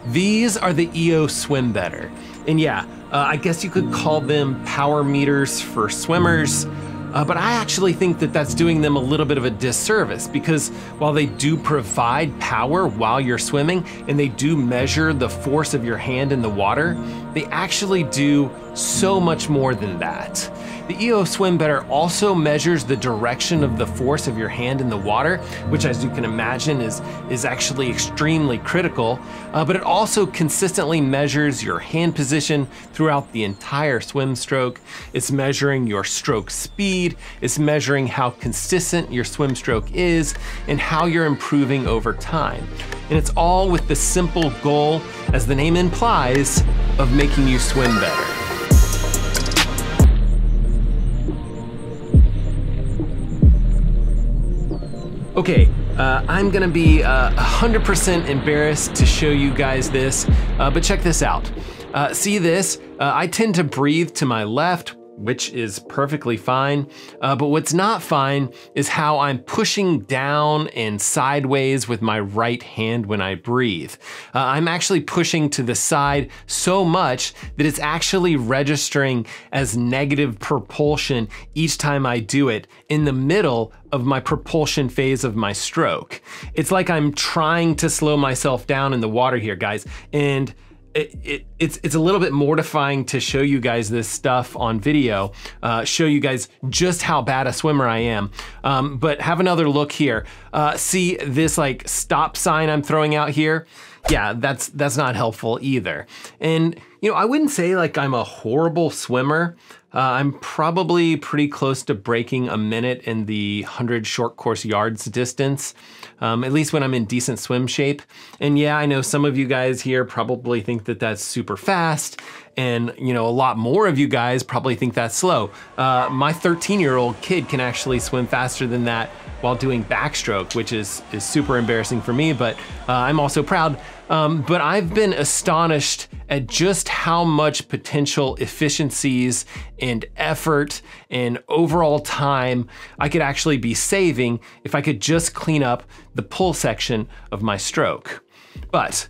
These are the eoSwimBetter. And yeah, I guess you could call them power meters for swimmers, but I actually think that that's doing them a little bit of a disservice, because while they do provide power while you're swimming and they do measure the force of your hand in the water, they actually do so much more than that. The eoSwimBetter also measures the direction of the force of your hand in the water, which, as you can imagine, is actually extremely critical, but it also consistently measures your hand position throughout the entire swim stroke. It's measuring your stroke speed, it's measuring how consistent your swim stroke is, and how you're improving over time. And it's all with the simple goal, as the name implies, of making you swim better. Okay, I'm gonna be 100% embarrassed to show you guys this, but check this out. See this? I tend to breathe to my left, which is perfectly fine, but what's not fine is how I'm pushing down and sideways with my right hand when I breathe. I'm actually pushing to the side so much that it's actually registering as negative propulsion each time I do it in the middle of my propulsion phase of my stroke. It's like I'm trying to slow myself down in the water here, guys, and it's a little bit mortifying to show you guys this stuff on video, show you guys just how bad a swimmer I am. But have another look here. See this like stop sign I'm throwing out here? Yeah, that's not helpful either. And you know, I wouldn't say like I'm a horrible swimmer. I'm probably pretty close to breaking a minute in the 100 short course yards distance, at least when I'm in decent swim shape. And yeah, I know some of you guys here probably think that that's super fast, and you know, a lot more of you guys probably think that's slow. My 13-year-old kid can actually swim faster than that while doing backstroke, which is super embarrassing for me, but I'm also proud. But I've been astonished at just how much potential efficiencies and effort and overall time I could actually be saving if I could just clean up the pull section of my stroke. But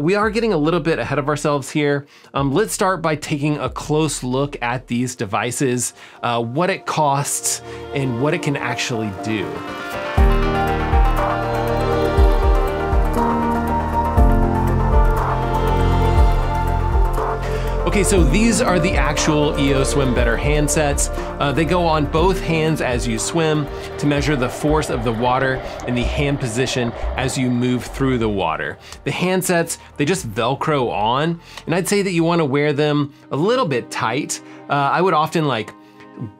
we are getting a little bit ahead of ourselves here. Let's start by taking a close look at these devices, what it costs, and what it can actually do. Okay, so these are the actual eoSwimBetter handsets. They go on both hands as you swim to measure the force of the water and the hand position as you move through the water. The handsets, they just Velcro on, and I'd say that you want to wear them a little bit tight. I would often like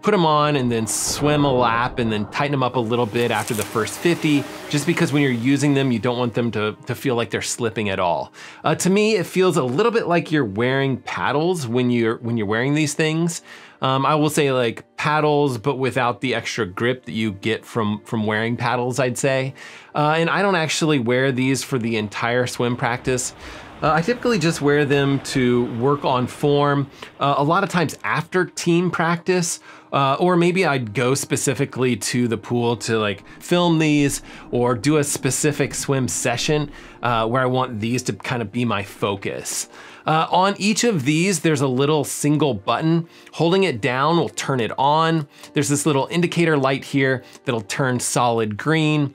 put them on and then swim a lap and then tighten them up a little bit after the first 50, just because when you're using them, you don't want them to feel like they're slipping at all. To me, it feels a little bit like you're wearing paddles when you're wearing these things. I will say like paddles, but without the extra grip that you get from wearing paddles, I'd say. And I don't actually wear these for the entire swim practice. I typically just wear them to work on form, a lot of times after team practice, or maybe I'd go specifically to the pool to like film these or do a specific swim session where I want these to kind of be my focus. On each of these, there's a little single button. Holding it down will turn it on. There's this little indicator light here that'll turn solid green.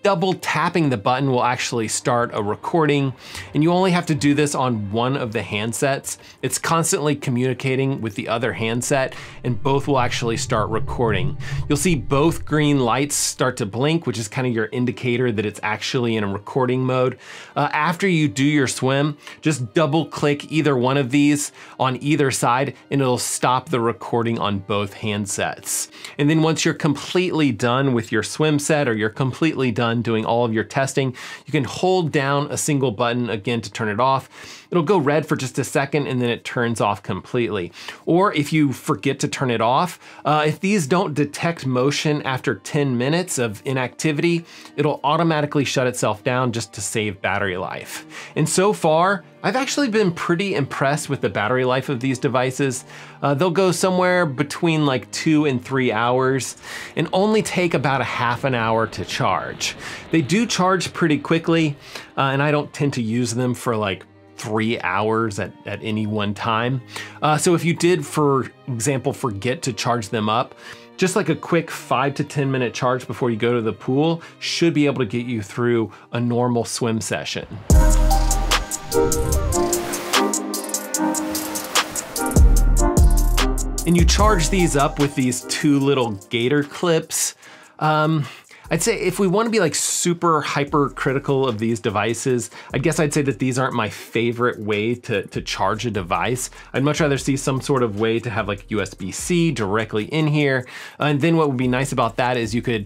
Double tapping the button will actually start a recording, and you only have to do this on one of the handsets. It's constantly communicating with the other handset, and both will actually start recording. You'll see both green lights start to blink, which is kind of your indicator that it's actually in a recording mode. After you do your swim, just double click either one of these on either side and it'll stop the recording on both handsets. And then once you're completely done with your swim set, or you're completely done doing all of your testing, you can hold down a single button again to turn it off. It'll go red for just a second and then it turns off completely. Or if you forget to turn it off, off. If these don't detect motion after 10 minutes of inactivity, it'll automatically shut itself down just to save battery life. And so far, I've actually been pretty impressed with the battery life of these devices. They'll go somewhere between like 2 and 3 hours and only take about a half an hour to charge. They do charge pretty quickly, and I don't tend to use them for like 3 hours at any one time. So if you did, for example, forget to charge them up, just like a quick 5 to 10 minute charge before you go to the pool should be able to get you through a normal swim session. And you charge these up with these 2 little gator clips. I'd say if we want to be like super hyper critical of these devices, I guess I'd say that these aren't my favorite way to charge a device. I'd much rather see some sort of way to have like USB-C directly in here. And then what would be nice about that is you could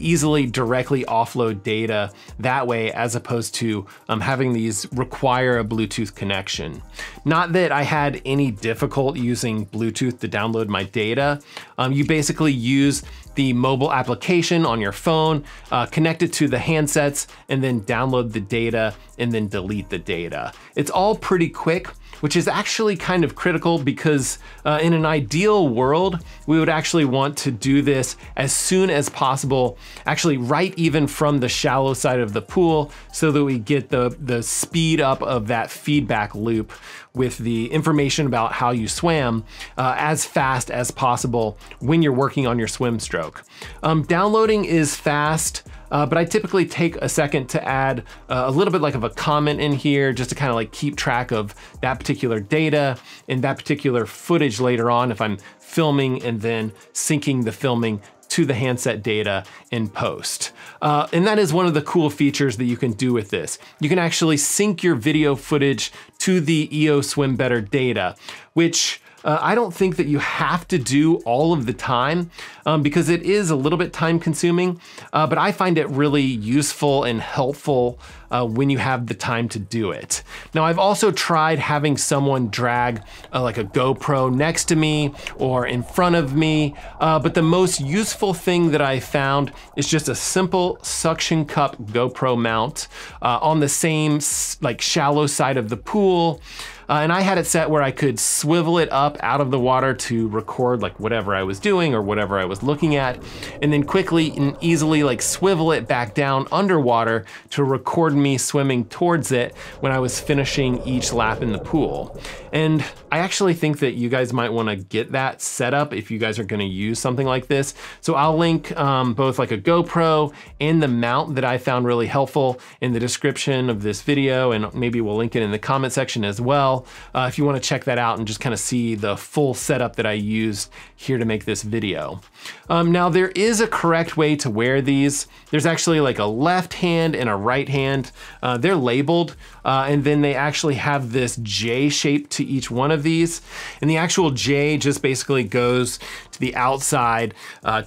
easily directly offload data that way, as opposed to having these require a Bluetooth connection. Not that I had any difficulty using Bluetooth to download my data. You basically use the mobile application on your phone, connect it to the handsets, and then download the data and then delete the data. It's all pretty quick, which is actually kind of critical because in an ideal world, we would actually want to do this as soon as possible, actually right even from the shallow side of the pool, so that we get the speed up of that feedback loop with the information about how you swam as fast as possible when you're working on your swim stroke. Downloading is fast, but I typically take a second to add a little bit like of a comment in here just to kind of like keep track of that particular data and that particular footage later on if I'm filming and then syncing the filming to the handset data in post. And that is one of the cool features that you can do with this. You can actually sync your video footage to the eoSwimBetter data, which I don't think that you have to do all of the time because it is a little bit time consuming, but I find it really useful and helpful when you have the time to do it. Now, I've also tried having someone drag like a GoPro next to me or in front of me, but the most useful thing that I found is just a simple suction cup GoPro mount on the same like shallow side of the pool. And I had it set where I could swivel it up out of the water to record like whatever I was doing or whatever I was looking at, and then quickly and easily like swivel it back down underwater to record me swimming towards it when I was finishing each lap in the pool. And I actually think that you guys might want to get that set up if you guys are going to use something like this. So I'll link both like a GoPro and the mount that I found really helpful in the description of this video, and maybe we'll link it in the comment section as well. If you want to check that out and just kind of see the full setup that I used here to make this video. Now, there is a correct way to wear these. There's actually like a left hand and a right hand. They're labeled, and then they actually have this J shape to each one of these. And the actual J just basically goes to the outside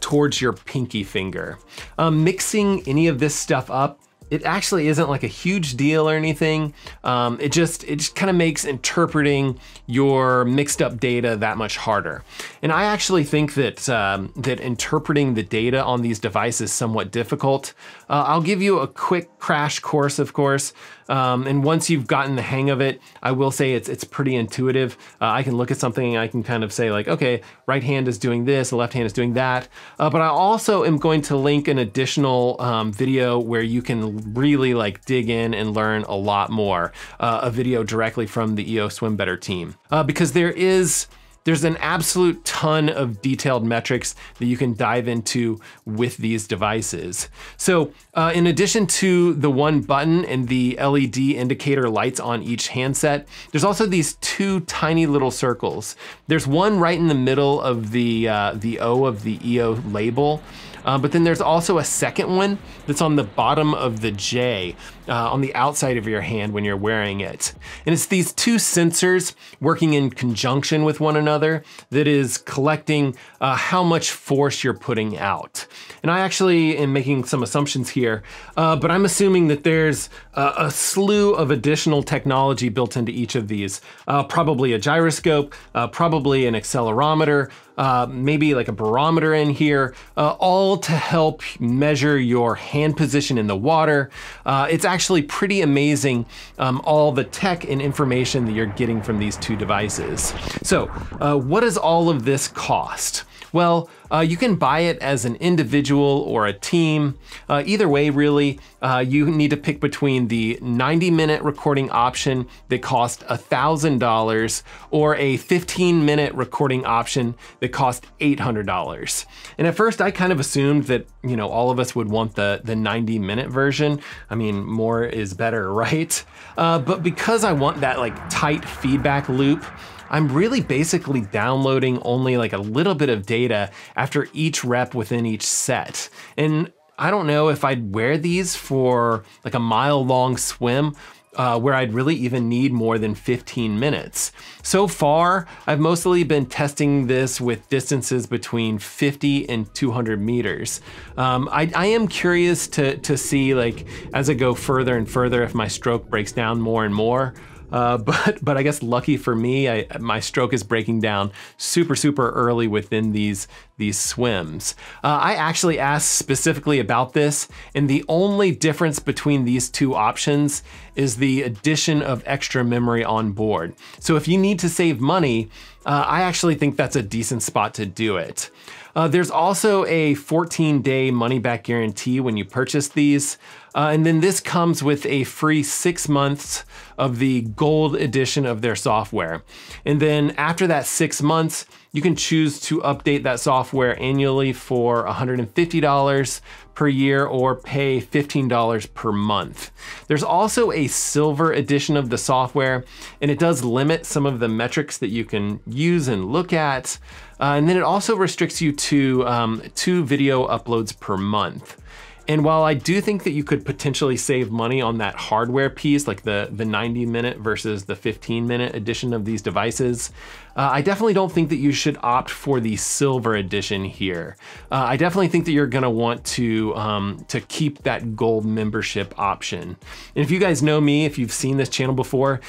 towards your pinky finger. Mixing any of this stuff up, it actually isn't like a huge deal or anything. It just kind of makes interpreting your mixed up data that much harder. And I actually think that that interpreting the data on these devices is somewhat difficult. I'll give you a quick crash course, of course. And once you've gotten the hang of it, I will say it's pretty intuitive. I can look at something and I can kind of say like, okay, right hand is doing this, the left hand is doing that. But I also am going to link an additional video where you can really like dig in and learn a lot more, a video directly from the eoSwimBetter team. Because there's an absolute ton of detailed metrics that you can dive into with these devices. So in addition to the one button and the LED indicator lights on each handset, there's also these 2 tiny little circles. There's one right in the middle of the O of the EO label. But then there's also a second one that's on the bottom of the J on the outside of your hand when you're wearing it. And it's these 2 sensors working in conjunction with one another that is collecting how much force you're putting out. And I actually am making some assumptions here, but I'm assuming that there's a slew of additional technology built into each of these. Probably a gyroscope, probably an accelerometer, maybe like a barometer in here, all to help measure your hand position in the water. It's actually pretty amazing, all the tech and information that you're getting from these two devices. So what does all of this cost? Well, you can buy it as an individual or a team. Either way, really, you need to pick between the 90-minute recording option that costs $1,000 or a 15-minute recording option that costs $800. And at first, I kind of assumed that, you know, all of us would want the 90-minute version. I mean, more is better, right? But because I want that like tight feedback loop, I'm really basically downloading only like a little bit of data after each rep within each set. And I don't know if I'd wear these for like a mile-long swim where I'd really even need more than 15 minutes. So far, I've mostly been testing this with distances between 50 and 200 meters. I am curious to see, like, as I go further and further, if my stroke breaks down more and more. But I guess lucky for me, my stroke is breaking down super early within these swims. I actually asked specifically about this, and the only difference between these two options is the addition of extra memory on board. So if you need to save money, I actually think that's a decent spot to do it. There's also a 14-day money-back guarantee when you purchase these. And then this comes with a free 6 months of the gold edition of their software. And then after that 6 months, you can choose to update that software annually for $150 per year or pay $15 per month. There's also a silver edition of the software, and it does limit some of the metrics that you can use and look at. And then it also restricts you to 2 video uploads per month. And while I do think that you could potentially save money on that hardware piece, like the 90-minute versus the 15-minute edition of these devices, I definitely don't think that you should opt for the silver edition here. I definitely think that you're gonna want to keep that gold membership option. And if you guys know me, if you've seen this channel before,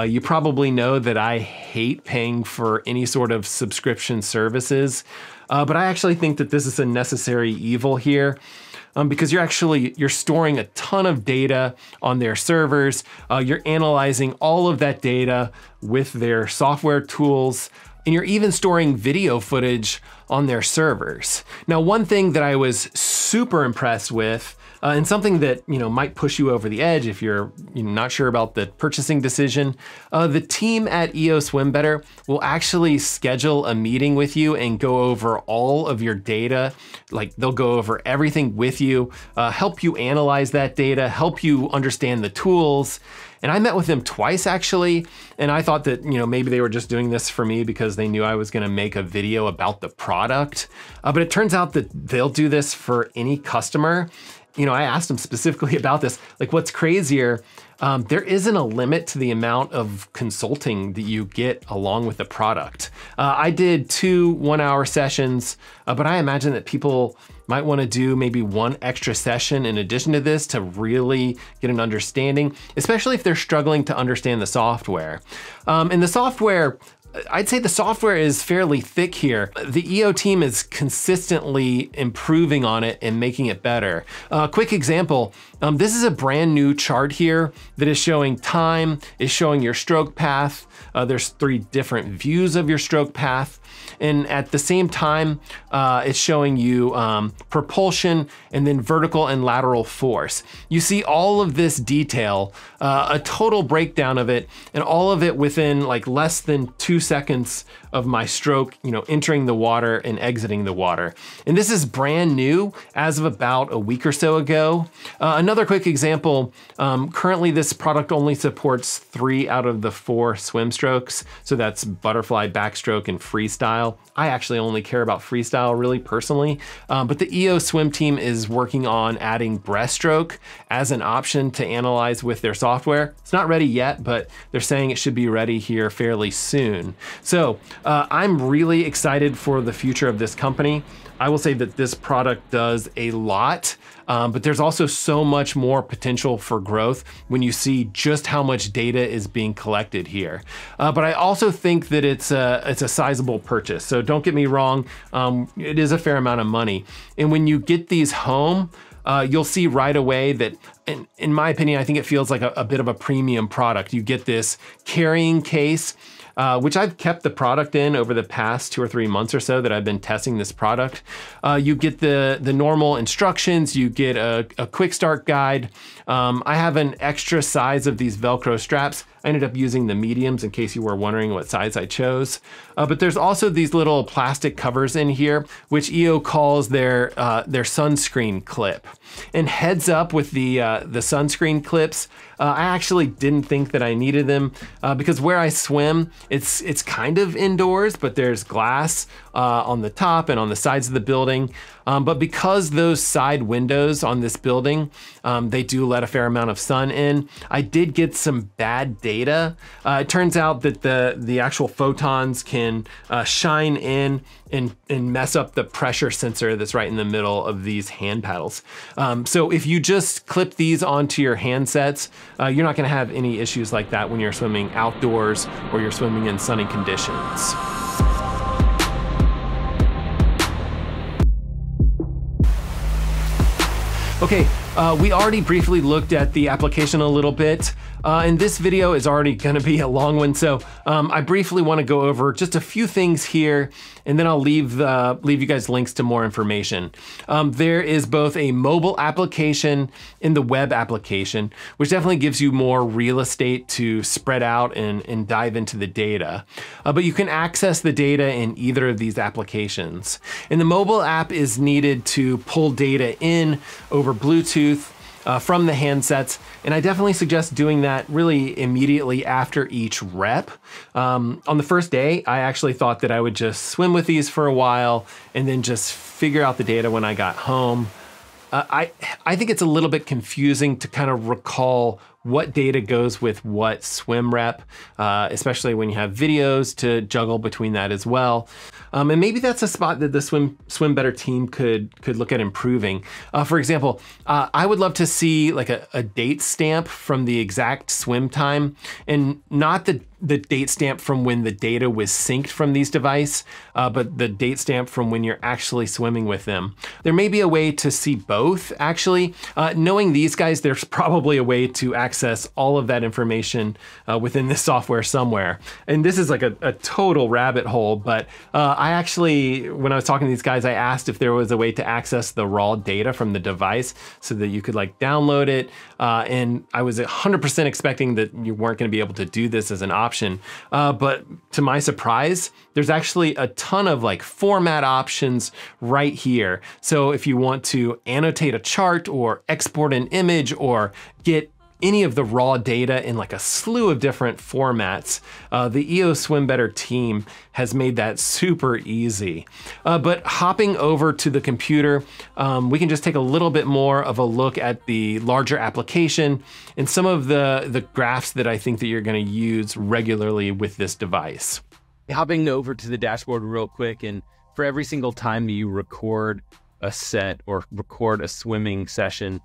you probably know that I hate paying for any sort of subscription services. But I actually think that this is a necessary evil here. Because you're storing a ton of data on their servers. You're analyzing all of that data with their software tools, and you're even storing video footage on their servers. Now, one thing that I was super impressed with, and something that might push you over the edge if you're not sure about the purchasing decision, the team at eoSwimBetter will actually schedule a meeting with you and go over all of your data. Like, they'll go over everything with you, help you analyze that data, help you understand the tools. And I met with them twice actually, and I thought that maybe they were just doing this for me because they knew I was gonna make a video about the product. But it turns out that they'll do this for any customer. I asked them specifically about this. Like, what's crazier, there isn't a limit to the amount of consulting that you get along with the product. I did 2 one-hour sessions, but I imagine that people might want to do maybe 1 extra session in addition to this to really get an understanding, especially if they're struggling to understand the software. And the software, I'd say the software is fairly thick here. The EO team is consistently improving on it and making it better. Quick example, this is a brand new chart here that is showing time, is showing your stroke path. There's 3 different views of your stroke path. And at the same time, it's showing you propulsion and then vertical and lateral force. You see all of this detail, a total breakdown of it, and all of it within like less than 2 seconds of my stroke, entering the water and exiting the water. And this is brand new as of about a week or so ago. Another quick example, currently this product only supports 3 out of the 4 swim strokes. So that's butterfly, backstroke, and freestyle. I actually only care about freestyle really personally, but the EO swim team is working on adding breaststroke as an option to analyze with their software. It's not ready yet, but they're saying it should be ready here fairly soon. So I'm really excited for the future of this company. I will say that this product does a lot, but there's also so much more potential for growth when you see just how much data is being collected here. But I also think that it's a sizable purchase. So don't get me wrong, it is a fair amount of money. And when you get these home, you'll see right away that, in my opinion, I think it feels like a bit of a premium product. You get this carrying case, which I've kept the product in over the past 2 or 3 months or so that I've been testing this product. You get the normal instructions, you get a quick start guide. I have an extra size of these Velcro straps. I ended up using the mediums in case you were wondering what size I chose. But there's also these little plastic covers in here, which EO calls their sunscreen clip. And heads up with the sunscreen clips, I actually didn't think that I needed them because where I swim, it's kind of indoors, but there's glass on the top and on the sides of the building. But because those side windows on this building, they do let a fair amount of sun in, I did get some bad data. It turns out that the actual photons can shine in and mess up the pressure sensor that's right in the middle of these hand paddles. So if you just clip these onto your handsets, you're not gonna have any issues like that when you're swimming outdoors or you're swimming in sunny conditions. Okay, we already briefly looked at the application a little bit, and this video is already gonna be a long one, so I briefly wanna go over just a few things here, and then I'll leave you guys links to more information. There is both a mobile application and the web application, which definitely gives you more real estate to spread out and dive into the data. But you can access the data in either of these applications. And the mobile app is needed to pull data in over Bluetooth from the handsets, and I definitely suggest doing that really immediately after each rep. On the first day, I actually thought that I would just swim with these for a while and then just figure out the data when I got home. I think it's a little bit confusing to kind of recall what data goes with what swim rep, especially when you have videos to juggle between that as well. And maybe that's a spot that the SwimBetter team could look at improving. For example, I would love to see like a date stamp from the exact swim time, and not the date stamp from when the data was synced from these devices, but the date stamp from when you're actually swimming with them. There may be a way to see both, actually. Knowing these guys, there's probably a way to access all of that information within this software somewhere. And this is like a total rabbit hole, but I actually, when I was talking to these guys, I asked if there was a way to access the raw data from the device so that you could like download it. And I was 100% expecting that you weren't gonna be able to do this as an option. But to my surprise, there's actually a ton of like format options right here. So if you want to annotate a chart or export an image or get any of the raw data in like a slew of different formats, the eoSwimBetter team has made that super easy. But hopping over to the computer, we can just take a little bit more of a look at the larger application and some of the graphs that I think that you're gonna use regularly with this device. Hopping over to the dashboard real quick, and for every single time that you record a set or record a swimming session,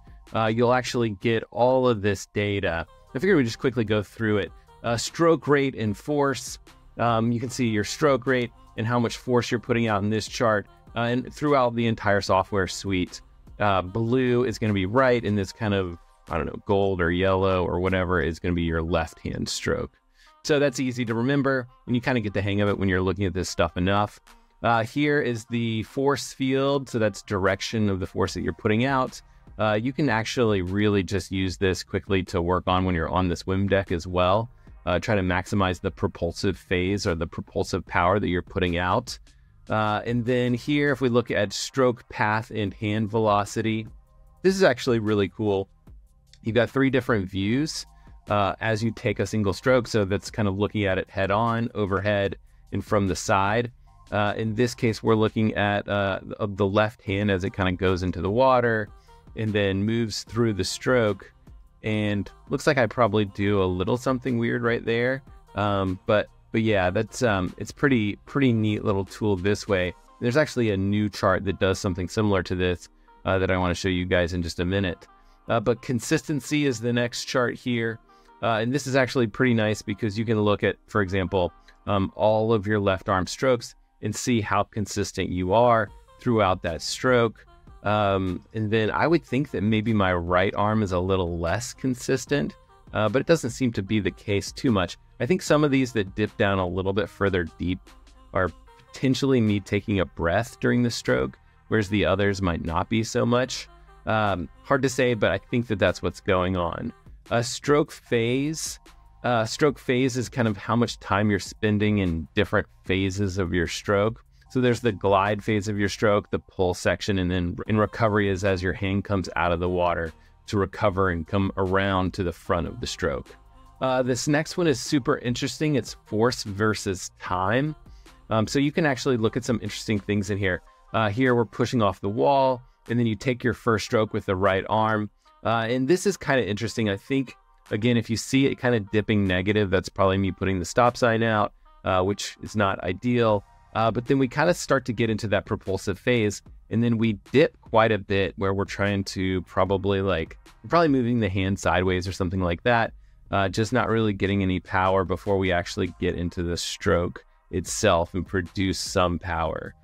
you'll actually get all of this data. I figured we'd just quickly go through it. Stroke rate and force. You can see your stroke rate and how much force you're putting out in this chart and throughout the entire software suite. Blue is going to be right, and this kind of, I don't know, gold or yellow or whatever is going to be your left-hand stroke. So that's easy to remember, and you kind of get the hang of it when you're looking at this stuff enough. Here is the force field, so that's direction of the force that you're putting out. You can actually really just use this quickly to work on when you're on the swim deck as well. Try to maximize the propulsive phase or the propulsive power that you're putting out. And then here, if we look at stroke path and hand velocity, this is actually really cool. You've got 3 different views as you take a single stroke. So that's kind of looking at it head on, overhead, and from the side. In this case, we're looking at the left hand as it kind of goes into the water and then moves through the stroke, and looks like I probably do a little something weird right there. But yeah, that's it's pretty neat little tool this way. There's actually a new chart that does something similar to this that I want to show you guys in just a minute. But consistency is the next chart here. And this is actually pretty nice because you can look at, for example, all of your left arm strokes and see how consistent you are throughout that stroke. And then I would think that maybe my right arm is a little less consistent, but it doesn't seem to be the case too much. I think some of these that dip down a little bit further deep are potentially me taking a breath during the stroke, whereas the others might not be so much. Hard to say, but I think that that's what's going on. Stroke phase is kind of how much time you're spending in different phases of your stroke. So there's the glide phase of your stroke, the pull section, and then in recovery is as your hand comes out of the water to recover and come around to the front of the stroke. This next one is super interesting. It's force versus time. So you can actually look at some interesting things in here. Here we're pushing off the wall, and then you take your first stroke with the right arm. And this is kind of interesting. I think, again, if you see it kind of dipping negative, that's probably me putting the stop sign out, which is not ideal. But then we kind of start to get into that propulsive phase, and then we dip quite a bit where we're trying to probably moving the hand sideways or something like that, just not really getting any power before we actually get into the stroke itself and produce some power.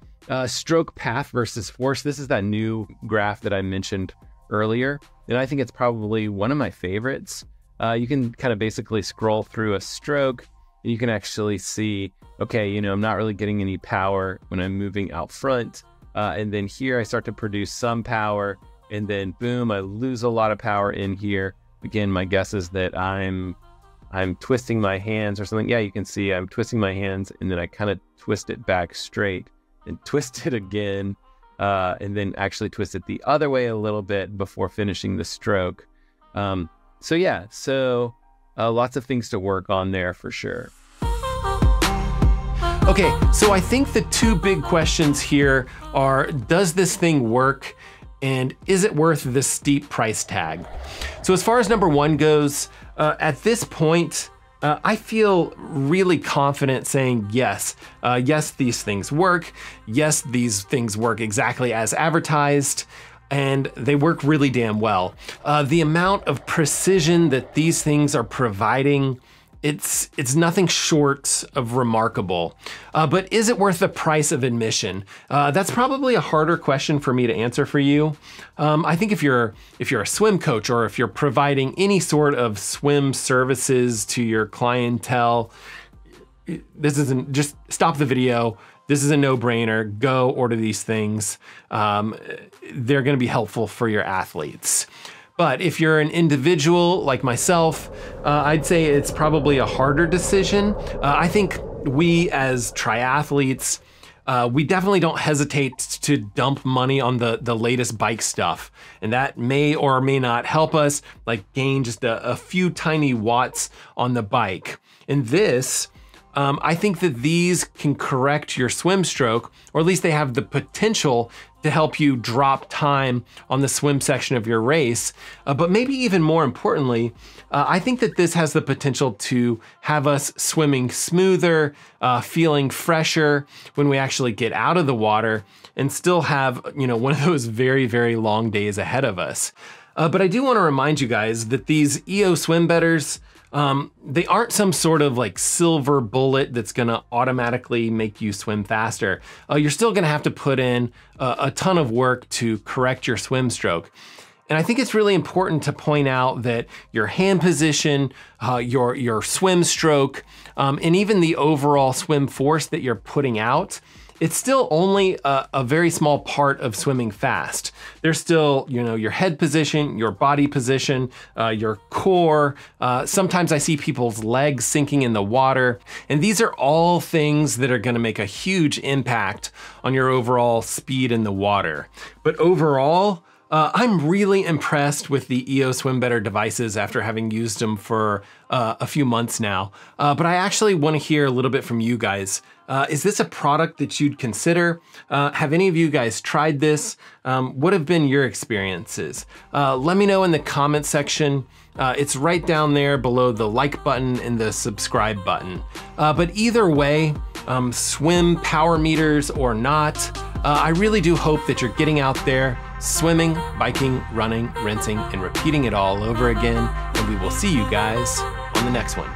Stroke path versus force. This is that new graph that I mentioned earlier, and I think it's probably one of my favorites. You can kind of basically scroll through a stroke, and you can actually see, okay, I'm not really getting any power when I'm moving out front. And then here I start to produce some power, and then boom, I lose a lot of power in here. Again, my guess is that I'm twisting my hands or something. Yeah, you can see I'm twisting my hands, and then I kind of twist it back straight and twist it again, and then actually twist it the other way a little bit before finishing the stroke. So yeah, lots of things to work on there for sure. Okay, so I think the two big questions here are, does this thing work? And is it worth the steep price tag? So as far as number one goes, at this point, I feel really confident saying yes. Yes, these things work. Yes, these things work exactly as advertised, and they work really damn well. The amount of precision that these things are providing, it's nothing short of remarkable. But is it worth the price of admission? That's probably a harder question for me to answer for you. I think if you're a swim coach, or if you're providing any sort of swim services to your clientele, just stop the video. This is a no-brainer. Go order these things. They're gonna be helpful for your athletes. But if you're an individual like myself, I'd say it's probably a harder decision. I think we as triathletes, we definitely don't hesitate to dump money on the latest bike stuff. And that may or may not help us gain just a few tiny watts on the bike. And this, I think that these can correct your swim stroke, or at least they have the potential to help you drop time on the swim section of your race. But maybe even more importantly, I think that this has the potential to have us swimming smoother, feeling fresher when we actually get out of the water, and still have one of those very, very long days ahead of us. But I do want to remind you guys that these eoSwimBetters, they aren't some sort of silver bullet that's gonna automatically make you swim faster. You're still gonna have to put in a ton of work to correct your swim stroke. And I think it's really important to point out that your hand position, your swim stroke, and even the overall swim force that you're putting out, it's still only a very small part of swimming fast. There's still, your head position, your body position, your core. Sometimes I see people's legs sinking in the water. And these are all things that are gonna make a huge impact on your overall speed in the water. But overall, I'm really impressed with the eoSwimBetter devices after having used them for a few months now. But I actually want to hear a little bit from you guys. Is this a product that you'd consider? Have any of you guys tried this? What have been your experiences? Let me know in the comment section. It's right down there below the like button and the subscribe button. But either way, swim power meters or not, I really do hope that you're getting out there, swimming, biking, running, rinsing, and repeating it all over again. And we will see you guys on the next one.